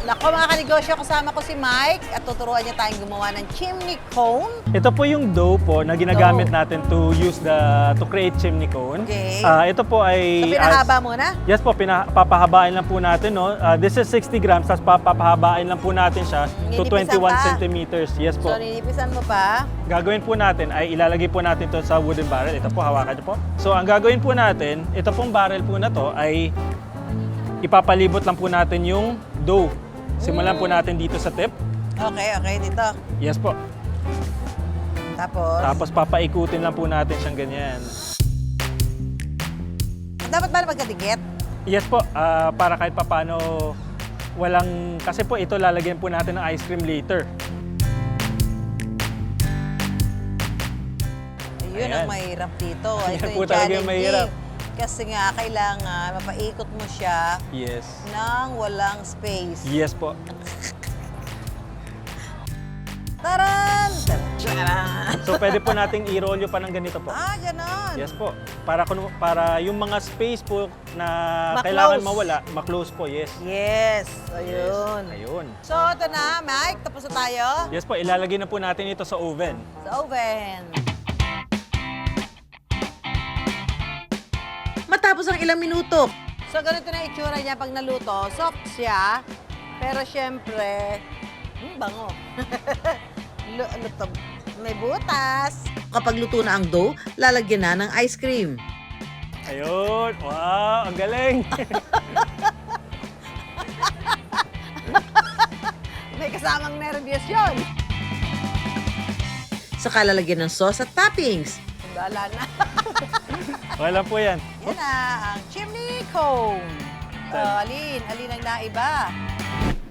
Nako mga kanegosyo, kasama ko si Mike at tuturuan niya tayong gumawa ng chimney cone. Ito po yung dough po na ginagamit natin to create chimney cone. Okay. Ito po ay... So pinahaba muna? Yes po, papahabain lang po natin. No? This is 60 grams, tapos papahabain lang po natin siya to Ninipisan 21 pa? centimeters. Yes po. So ninipisan mo pa? Gagawin po natin ay ilalagay po natin to sa wooden barrel. Ito po, hawakan niyo po. So ang gagawin po natin, ito pong barrel po na to ay ipapalibot lang po natin yung dough. Simulan po natin dito sa tip. Okay, dito. Yes po. Tapos? Tapos papaikutin lang po natin siyang ganyan. Dapat ba na magkadikit? Yes po, para kahit papano walang... Kasi po ito lalagyan po natin ng ice cream later. Yun ang mahirap dito. Yan Ito po yung talaga yung mahirap. challenging. Kasi nga, kailangan mapaikot mo siya Yes. nang walang space. Yes po. Taran! Taran! So pwede po nating i-roll pa ng ganito po. Ah, ganon. Yes po. Para yung mga space po na Ma-close. kailangan mawala, ma-close po. Yes. Yes, ayun. Yes. Ayun. So, ito na, Mike. Tapos na tayo Yes po, ilalagay na po natin ito sa oven. sa oven. Matapos ang ilang minuto, So, ganito na itsura niya pag naluto. Soft siya, pero syempre, bango. Luto. May butas. kapag luto na ang dough, lalagyan na ng ice cream. Ayun. Wow, ang galing. May kasamang nervyos yun. Saka lalagyan ng sauce at toppings. Wala na. Wala po yan. Yan na, ang chimney cone. So, alin ang naiba?